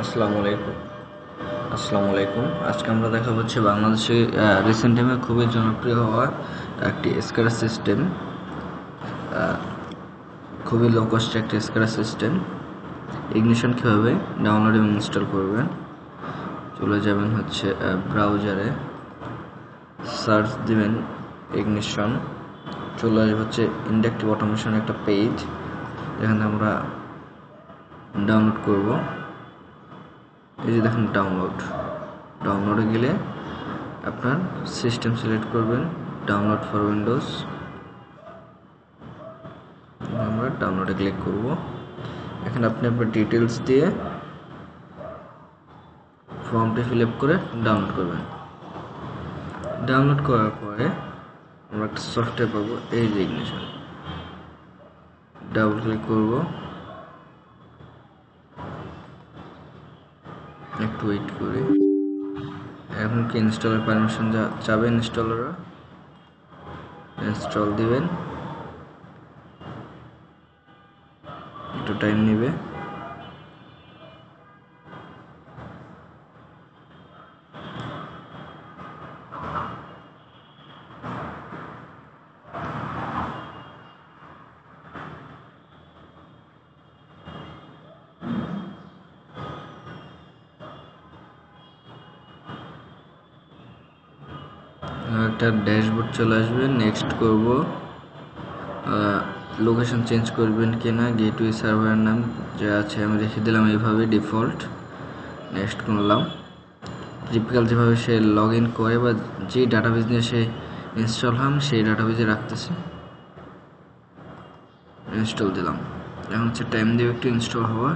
আসসালামু আলাইকুম। আজকে আমরা দেখাবো হচ্ছে বাংলাদেশে রিসেন্ট টাইমে খুবই জনপ্রিয় হওয়া একটি স্ক্র্যাচ সিস্টেম, খুবই লো কস্ট একটি স্ক্র্যাচ সিস্টেম। ইগনিশন কীভাবে ডাউনলোড এবং ইনস্টল করবেন, চলে যাবেন হচ্ছে ব্রাউজারে, সার্চ দিবেন ইগনিশন, চলে আসবে হচ্ছে ইন্ডাকটিভ অটোমেশন একটা পেজ, যেখানে আমরা ডাউনলোড করব। এই যে দেখুন ডাউনলোডে গেলে আপনার সিস্টেম সিলেক্ট করবেন, ডাউনলোড ফর উইন্ডোজ, আমরা ডাউনলোডে ক্লিক করব। এখানে আপনি আপনার ডিটেলস দিয়ে ফর্মটি ফিল আপ করে ডাউনলোড করবেন। ডাউনলোড করার পরে আমরা একটা সফটওয়্যার পাবো, এই যে ইগনিশন, ডাবল ক্লিক করব, একটু ওয়েট করি। এখন কি ইনস্টলের পারমিশন চাবেন, ইনস্টলাররা ইনস্টল দিবেন, একটু টাইম নেবে। একটা ড্যাশবোর্ড চলে আসবে, নেক্সট করব। লোকেশন চেঞ্জ করবেন কিনা, গেটওয়ে সার্ভারের নাম যা আছে আমি রেখে দিলাম এইভাবে ডিফল্ট, নেক্সট করলাম। টিপিক্যাল যেভাবে সে লগ ইন করে বা যে ডাটাবেজ নিয়ে সে ইনস্টল হয় সেই ডাটাবেজে রাখতেছে, ইনস্টল দিলাম। এখন হচ্ছে টাইম দেবে একটু ইনস্টল হওয়া।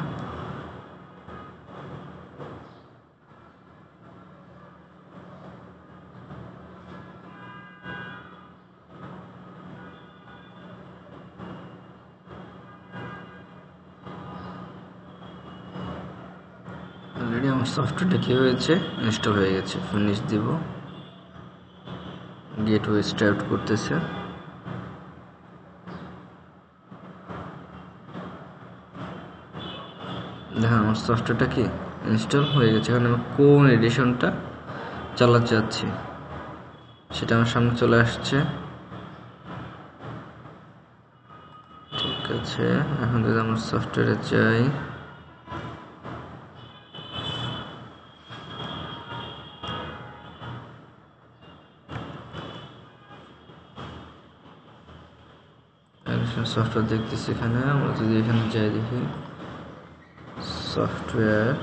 অলরেডি আমার সফটওয়্যারটা কী হয়েছে, ইনস্টল হয়ে গেছে। ফিনিশ দিব, গেটওয়ে স্টার্ট করতেছে। দেখেন আমার সফটওয়্যারটা কি ইনস্টল হয়ে গেছে। এখন আমি কোন এডিশনটা চালাতে যাচ্ছি সেটা আমার সামনে চলে আসছে। ঠিক আছে, এখন যদি আমার সফটওয়্যারে যাই, সফটওয়্যার দেখতেছি। এখানে আমরা যদি এখানে যাই, দেখি সফটওয়্যার,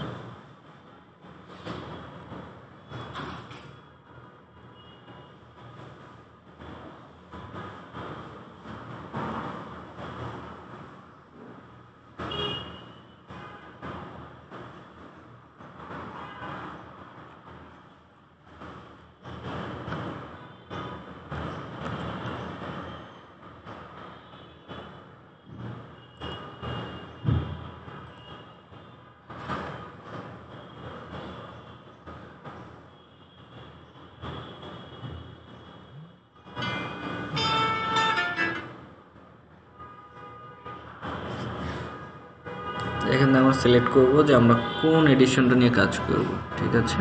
এখানে আমরা সিলেক্ট করব যে আমরা কোন এডিশনটা নিয়ে কাজ করব। ঠিক আছে,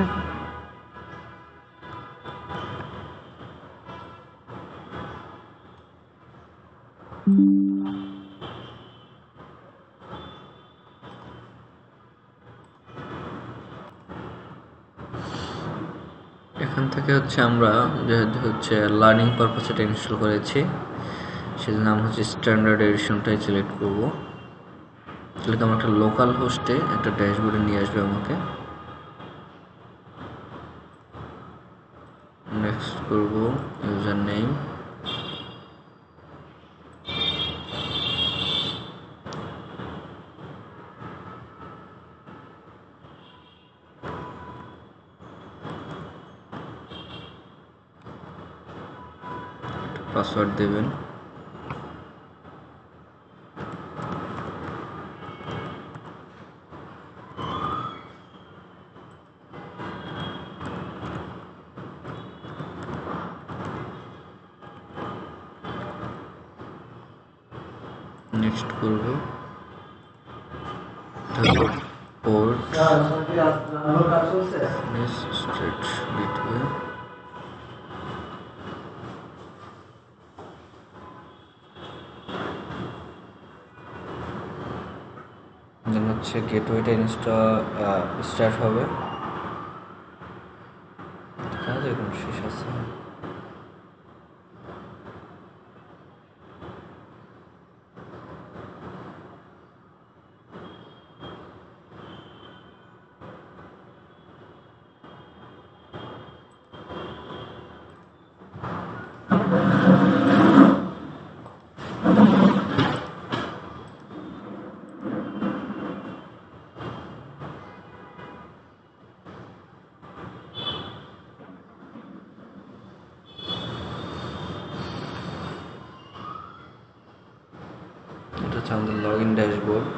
এখান থেকে হচ্ছে আমরা যেহেতু হচ্ছে লার্নিং পারপাস এটা ইনস্টল করেছি, সেজন্য আমরা হচ্ছে স্ট্যান্ডার্ড এডিশনটাই সিলেক্ট করব। তাহলে আমরা একটা লোকাল হোস্টে একটা ড্যাশবোর্ডে নিয়ে আসবে আমাকে। নেক্সট করব, ইউজার নেম, পাসওয়ার্ড দেবেন। নেক্সট করব, port straight gateway, দেন হচ্ছে গেটওয়েটা স্টার্ট হবে, কাজ একদম শেষ আছে। এটা হচ্ছে আমাদের লগ ইন ড্যাশবোর্ড।